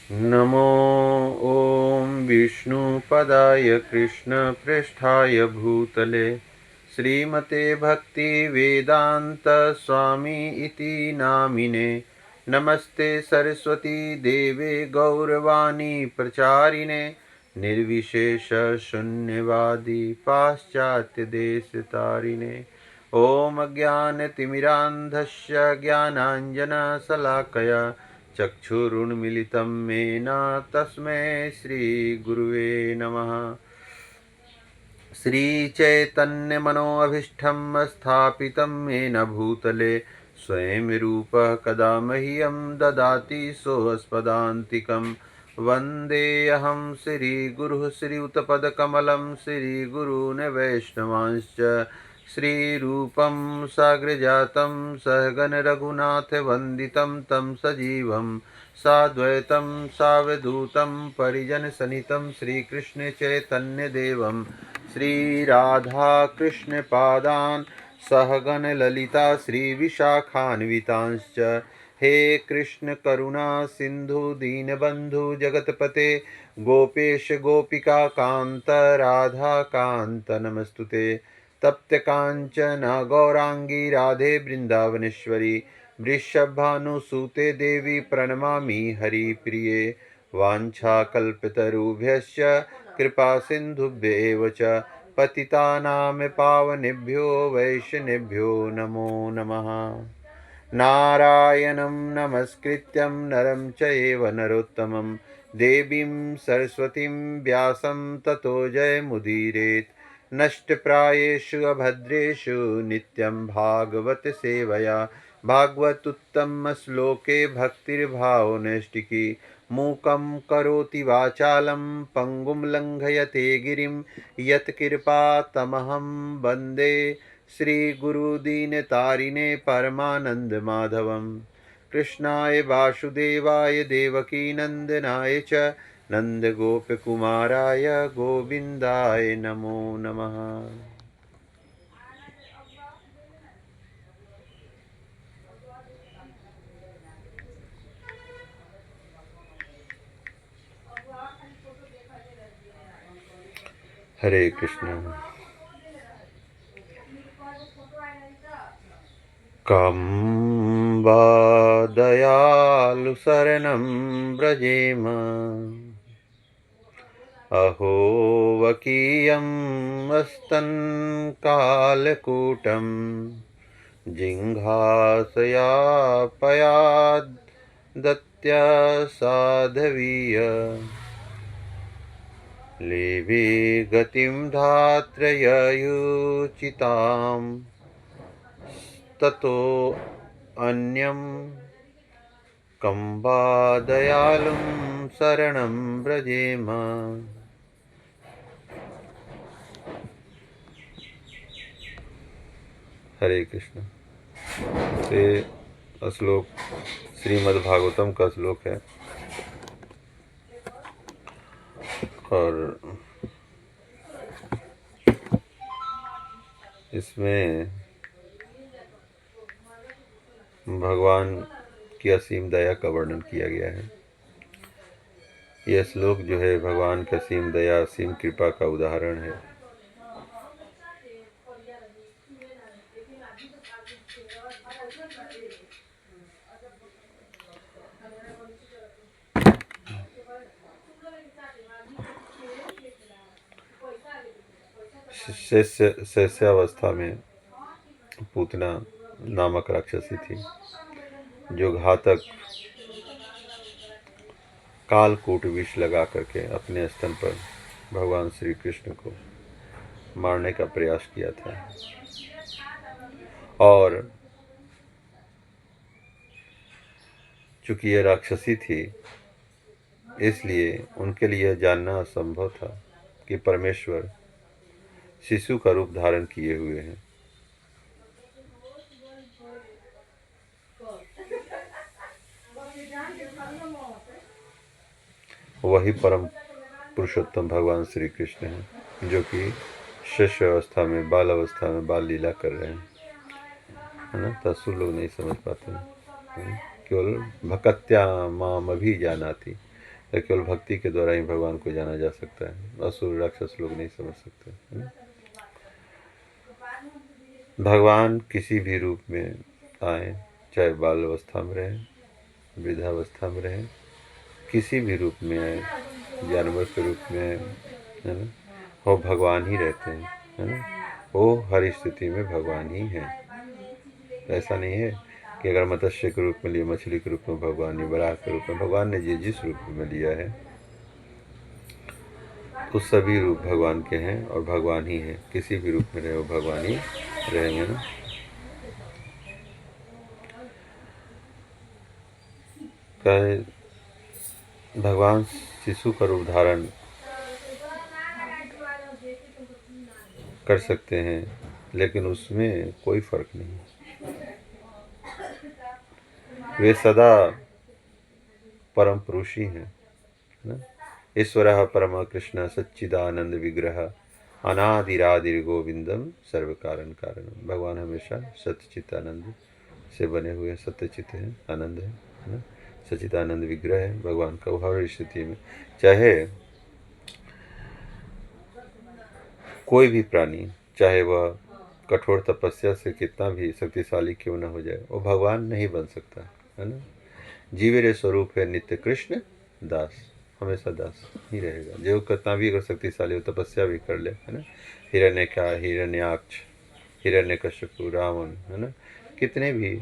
नमो ॐ विष्णुपदाय कृष्णप्रेष्ठाय भूतले श्रीमते भक्तिवेदान्त स्वामी इति नामिने। नमस्ते सरस्वती देवे गौरवाणी प्रचारिणे निर्विशेष शून्यवादी पाश्चात्य देशतारिणे। ओम अज्ञानतिमिरान्धस्य ज्ञानाञ्जनशलाकया चक्षुरुन्मिलितं येन तस्मै श्रीगुरुवे नमः। श्रीचैतन्यमनोभीष्टं स्थापितं येन भूतले स्वयं रूपः कदा मह्यं ददाति सोऽस्पदान्तिकं। वन्देऽहं श्रीगुरुः श्रीयुतपदकमलं श्रीगुरून् वैष्णवांश्च श्रीरूपं साग्रजातं सहगण रघुनाथवन्दितं तं सजीवं साद्वैतं सावधूतं परिजनसहितं श्रीकृष्ण चैतन्यदेवं श्रीराधाकृष्णपादान् सहगण ललिता श्रीविशाखान्वितांश्च। हे कृष्ण करुणा सिंधु दीनबंधु जगतपते गोपेश गोपिका कांत राधा कांत नमस्तुते। तप्त कांचन गौरांगी राधे वृंदावनेश्वरी वृषभानुसुते देवी प्रणमामि हरिप्रिये। वाञ्छाकल्पतरुभ्यश्च कृपा सिन्धुभ्येव च पतितानां पावनेभ्यो वैष्णवेभ्यो नमो नमः। नारायणं नमस्कृत्यं नरं चैव नरोत्तमं देवीं सरस्वतीं व्यासं ततो जयमुदीरयेत्। नष्टप्रायेषु अभद्रेषु नित्यं भागवत सेवया भागवतुत्तमश्लोके भक्तिर्भावनैष्टिकी। मूकं करोति वाचालं पङ्गुं लङ्घयते गिरिं यत्कृपातमहं वन्दे श्रीगुरुदीनतारिणे परमानन्दमाधवं। कृष्णाय वासुदेवाय देवकीनन्दनाय च नन्दगोपकुमाराय गोविन्दाय नमो नमः। हरे कृष्ण। कं वा दयालु शरणं व्रजेम अहो वकीयं वस्तन्कालकूटं जिह्वासयापयादत्य लेभे गतिं धात्रययुचितां ततो अन्यं कं वा दयालुं शरणं व्रजेम। हरे कृष्ण। ये श्लोक श्रीमद्भागवतम का श्लोक है और इसमें भगवान की असीम दया का वर्णन किया गया है। यह श्लोक जो है भगवान की असीम दया असीम कृपा का उदाहरण है। शैशवावस्था में पूतना नामक राक्षसी थी जो घातक कालकूट विष लगा करके अपने स्तन पर भगवान श्री कृष्ण को मारने का प्रयास किया था। और चूंकि यह राक्षसी थी इसलिए उनके लिए जानना असंभव था कि परमेश्वर शिशु का रूप धारण किए हुए हैं। वही परम पुरुषोत्तम भगवान श्री कृष्ण हैं जो कि शिशु अवस्था में बाल अवस्था में बाल लीला कर रहे हैं, है ना। तसु लोग नहीं समझ पाते हैं, केवल भक्त्या माम भी जाना थी, तो केवल भक्ति के द्वारा ही भगवान को जाना जा सकता है। असुर राक्षस लोग नहीं समझ सकते, है ना। भगवान किसी भी रूप में आए, चाहे बाल अवस्था में रहें, वृद्धावस्था में रहें, किसी भी रूप में आए, जानवर के रूप में आए, है ना, वो भगवान ही रहते हैं, है ना। वो हर स्थिति में भगवान ही हैं। ऐसा नहीं है कि अगर मत्स्य के रूप में लिए, मछली के रूप में भगवान ने, बराह के रूप में, भगवान ने जिस रूप में लिया है तो सभी रूप भगवान के हैं और भगवान ही हैं। किसी भी रूप में रहे वो भगवान ही रहेंगे ना। कहे भगवान शिशु का रूप धारण कर सकते हैं, लेकिन उसमें कोई फर्क नहीं। वे सदा परम पुरुष ही हैं, ना। ईश्वरः परम कृष्ण सच्चिदानंद विग्रह अनादिरादिर गोविंदम सर्व कारण कारणम। भगवान हमेशा सच्चित आनंद से बने हुए सत्यचित हैं, आनंद है ना। सच्चिदानंद विग्रह है भगवान का। हर स्थिति में, चाहे कोई भी प्राणी, चाहे वह कठोर तपस्या से कितना भी शक्तिशाली क्यों न हो जाए, वो भगवान नहीं बन सकता, है ना। जीवेरे स्वरूप है नित्य कृष्ण दास, हमेशा दास ही रहेगा। जो कितना भी अगर शक्तिशाली हो, तपस्या भी कर ले, है ना। हिरण्याक्ष, हिरण्यकश्यपु, रावण, है ना, कितने भी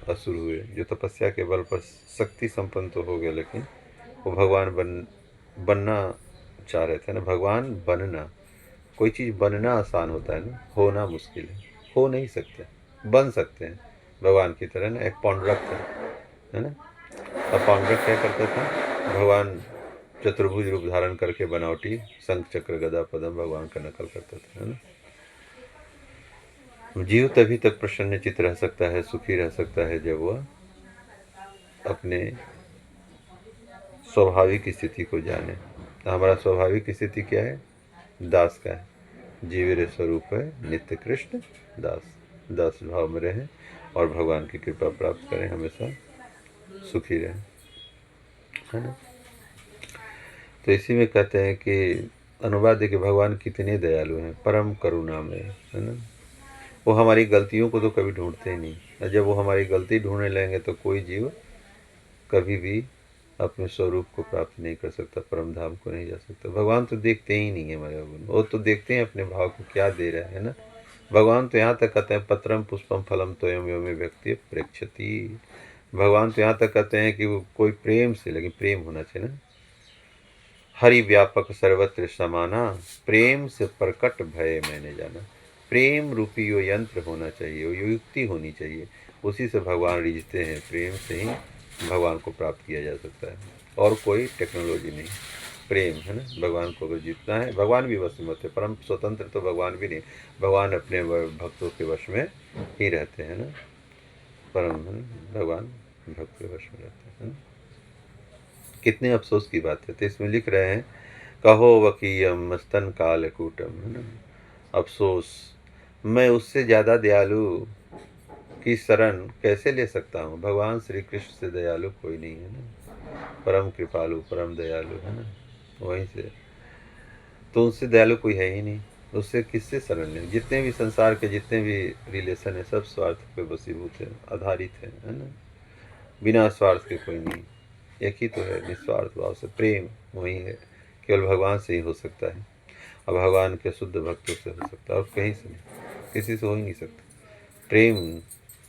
असुर हुए जो तपस्या के बल पर शक्ति संपन्न तो हो गए, लेकिन वो भगवान बनना चाह रहे थे ना। भगवान बनना, कोई चीज़ बनना आसान होता है ना, होना मुश्किल है। हो नहीं सकते, बन सकते हैं भगवान की तरह ना। एक पौंड्रक है ना। अब पौंड्रक क्या करता था, भगवान चतुर्भुज रूप धारण करके बनावटी शंख चक्र गदा पद्म भगवान का नकल करता था, है ना। जीव तभी तक प्रसन्नचित रह सकता है, सुखी रह सकता है, जब वह अपने स्वाभाविक स्थिति को जाने। तो हमारा स्वाभाविक स्थिति क्या है, दास का है। जीवेर स्वरूप है नित्य कृष्ण दास, दास भाव में रहें और भगवान की कृपा प्राप्त करें, हमेशा सुखी रहें, है ना। तो इसी में कहते हैं कि अनुवाद है कि भगवान कितने दयालु हैं, परम करुणामय, है ना। वो हमारी गलतियों को तो कभी ढूंढते ही नहीं, और जब वो हमारी गलती ढूंढने लगेंगे तो कोई जीव कभी भी अपने स्वरूप को प्राप्त नहीं कर सकता, परम धाम को नहीं जा सकता। भगवान तो देखते ही नहीं है हमारे भगवान, वो तो देखते हैं अपने भाव को क्या दे रहे हैं ना। भगवान तो यहाँ तक कहते हैं पत्रम पुष्पम फलम तोयम यो मे व्यक्ति प्रेक्षति। भगवान तो यहाँ तक कहते हैं कि वो कोई प्रेम से, लेकिन प्रेम होना चाहिए ना। हरि व्यापक सर्वत्र समाना, प्रेम से प्रकट भय मैंने जाना। प्रेम रूपी वो यंत्र होना चाहिए, वो युक्ति होनी चाहिए, उसी से भगवान रिझते हैं। प्रेम से ही भगवान को प्राप्त किया जा सकता है, और कोई टेक्नोलॉजी नहीं। प्रेम, है ना। भगवान को अगर जीतना है, भगवान भी वश में होते, परम स्वतंत्र तो भगवान भी नहीं। भगवान अपने भक्तों के वश में ही रहते हैं ना। परम, है ना, भगवान भक्त के वश में रहते हैं, है ना। कितने अफसोस की बात है। तो इसमें लिख रहे हैं, कहो वकीयम मस्तन कालकूटम, है ना। अफसोस, मैं उससे ज़्यादा दयालु की शरण कैसे ले सकता हूँ। भगवान श्री कृष्ण से दयालु कोई नहीं है ना। परम कृपालु, परम दयालु, है ना। वहीं से तो उनसे दयालु कोई है ही नहीं, उससे किससे शरण लें। जितने भी संसार के जितने भी रिलेशन है, सब स्वार्थ पे वशीभूत है, आधारित है ना। बिना स्वार्थ के कोई नहीं, एक ही तो है, निस्वार्थ भाव से प्रेम, वही है। केवल भगवान से ही हो सकता है, और भगवान के शुद्ध भक्तों से हो सकता है, और कहीं से नहीं, किसी से हो ही नहीं सकता। प्रेम,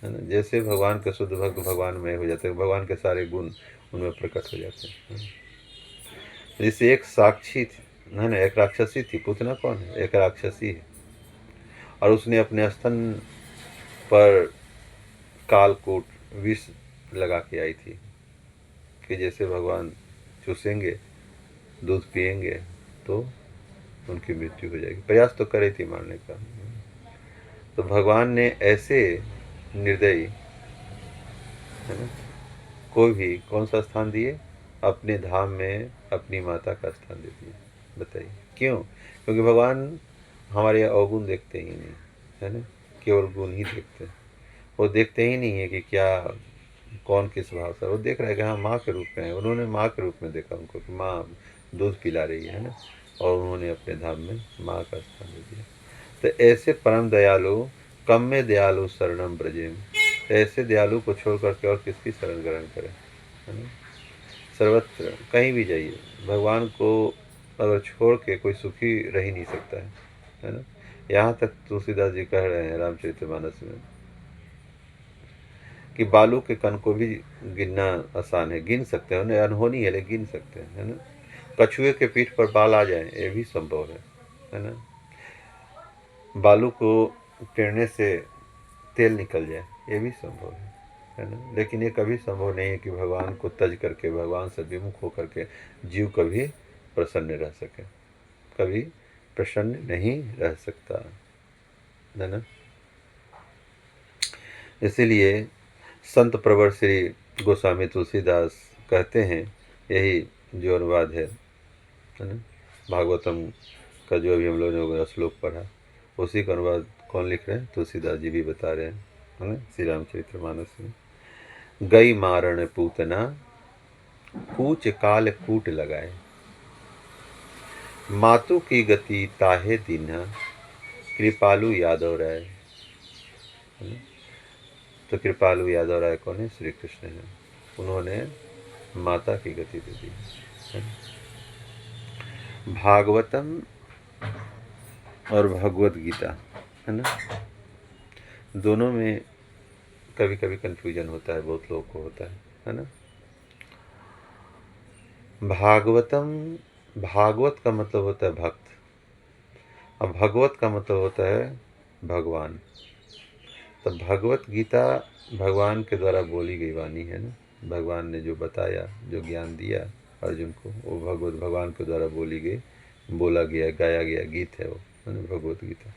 है ना। जैसे भगवान के शुद्ध भक्त भगवान में हो जाते हैं, भगवान के सारे गुण उनमें प्रकट हो जाते हैं। जैसे एक साक्षी थी, है ना, एक राक्षसी थी। पूतना कौन है, एक राक्षसी है, और उसने अपने स्तन पर कालकूट विष लगा के आई थी कि जैसे भगवान चूसेंगे, दूध पिएंगे तो उनकी मृत्यु हो जाएगी। प्रयास तो करे थी मारने का। तो भगवान ने ऐसे निर्दयी, है ना, कोई भी कौन सा स्थान दिए, अपने धाम में अपनी माता का स्थान दे दिए। बताइए क्यों। क्योंकि भगवान हमारे अवगुण देखते ही नहीं, है ना, केवल गुण ही देखते हैं। वो देखते ही नहीं है कि क्या कौन किस भाव से, वो देख रहा है कि हाँ माँ के रूप में है, उन्होंने माँ के रूप में देखा उनको कि माँ दूध पिला रही है ना, और उन्होंने अपने धाम में माँ का स्थान दे दिया। तो ऐसे परम दयालु कम में दयालु शरणम ब्रजेम, ऐसे दयालु को छोड़ करके और किसकी शरण ग्रहण करें, है ना। सर्वत्र कहीं भी जाइए, भगवान को अगर छोड़ के कोई सुखी रह ही नहीं सकता है ना। यहाँ तक तुलसीदास जी कह रहे हैं रामचरितमानस में कि बालू के कण को भी गिनना आसान है, गिन सकते हैं, उन्हें अनहोनी है लेकिन गिन सकते हैं, है ना। कछुए के पीठ पर बाल आ जाए ये भी संभव है ना। बालू को टेढ़ने से तेल निकल जाए ये भी संभव है ना। लेकिन ये कभी संभव नहीं है कि भगवान को तज करके, भगवान से विमुख होकर के जीव कभी प्रसन्न रह सके, कभी प्रसन्न नहीं रह सकता, है ना। इसीलिए संत प्रवर श्री गोस्वामी तुलसीदास कहते हैं, यही जो अनुवाद है ना, भागवतम का जो अभी हम लोगों ने श्लोक पढ़ा, उसी का अनुवाद कौन लिख रहे हैं, तुलसीदास जी भी बता रहे हैं, है ना, श्री रामचरितमानस में। गई मारण पूतना कूच काल कूट लगाए, मातु की गति ताहे दीन्हा, कृपालु यादव राय। तो कृपालु यादव राय कौन है, श्री कृष्ण है, उन्होंने माता की गति दे दी, है ना। भागवतम और भगवत गीता, है ना, दोनों में कभी कभी कंफ्यूजन होता है, बहुत लोगों को होता है ना। भागवतम, भागवत का मतलब होता है भक्त, अब भगवत का मतलब होता है भगवान। तो भगवत गीता भगवान के द्वारा बोली गई वाणी है ना, भगवान ने जो बताया, जो ज्ञान दिया अर्जुन को, वो भगवत भगवान के द्वारा बोली गई, बोला गया, गाया गया गीत है वो, है ना, भगवत गीता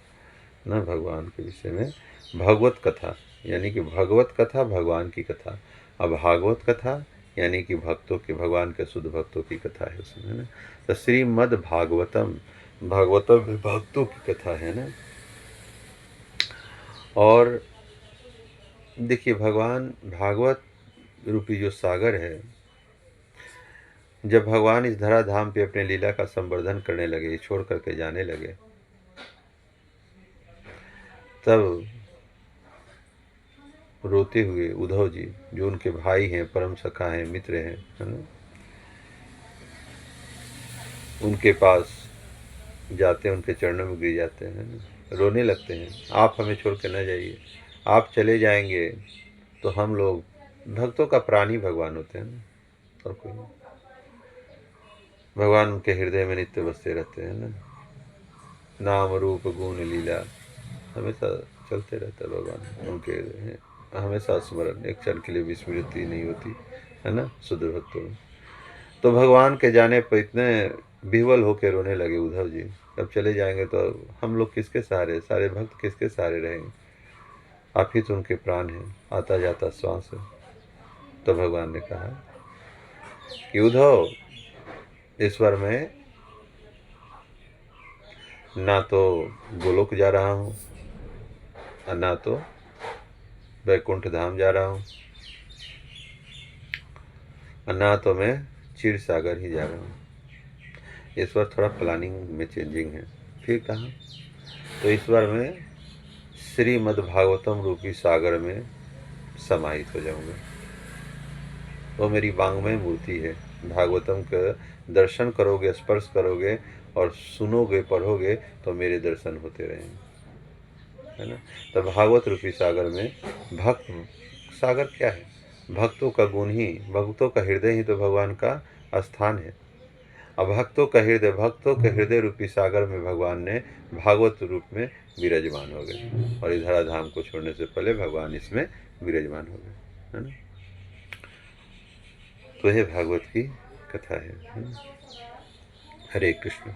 ना। भगवान के विषय में भगवत कथा, यानी कि भगवत कथा भगवान की कथा। अब भागवत कथा यानी कि भक्तों के, भगवान के शुद्ध भक्तों की कथा है उसमें, है ना। तो श्रीमद् भागवतम, भागवतम में भक्तों की कथा है ना। और देखिए भगवान भागवत रूपी जो सागर है, जब भगवान इस धराधाम पे अपने लीला का संवर्धन करने लगे, छोड़ करके जाने लगे, तब रोते हुए उद्धव जी, जो उनके भाई हैं, परम सखा हैं, मित्र हैं, है ना, उनके पास जाते हैं, उनके चरणों में गिर जाते हैं ना, रोने लगते हैं, आप हमें छोड़ के न जाइए, आप चले जाएंगे तो हम लोग, भक्तों का प्राणी भगवान होते हैं ना, और कोई नहीं। भगवान उनके हृदय में नित्य बसते रहते हैं ना, नाम रूप गुण लीला हमेशा चलते रहता है भगवान उनके हृदय में, हमेशा स्मरण, एक क्षण के लिए विस्मृति नहीं होती, है ना, शुद्ध भक्तों में। तो भगवान के जाने पर इतने विह्वल होकर रोने लगे उद्धव जी, अब चले जाएंगे तो हम लोग किसके सहारे, सारे भक्त किसके सहारे रहेंगे, आप ही तो उनके प्राण हैं, आता जाता श्वास है। तो भगवान ने कहा कि उद्धव, ईश्वर में ना तो गोलोक जा रहा हूँ और ना तो वैकुंठ धाम जा रहा हूँ, और ना तो मैं क्षीर सागर ही जा रहा हूँ। ईश्वर थोड़ा प्लानिंग में चेंजिंग है। फिर कहा, तो ईश्वर में श्रीमद् भागवतम रूपी सागर में समाहित हो जाऊंगा। वो मेरी वांग्मय मूर्ति है, भागवतम का दर्शन करोगे, स्पर्श करोगे और सुनोगे, पढ़ोगे तो मेरे दर्शन होते रहेंगे, है ना। तो भागवत रूपी सागर में, भक्त सागर क्या है, भक्तों का गुण ही, भक्तों का हृदय ही तो भगवान का स्थान है। अब भक्तों का हृदय, भक्तों के हृदय रूपी सागर में भगवान ने भागवत रूप में विराजमान हो गए, और इस धराधाम को छोड़ने से पहले भगवान इसमें विराजमान हो गए, है ना। तो यह भागवत की कथा है ना? हरे कृष्ण।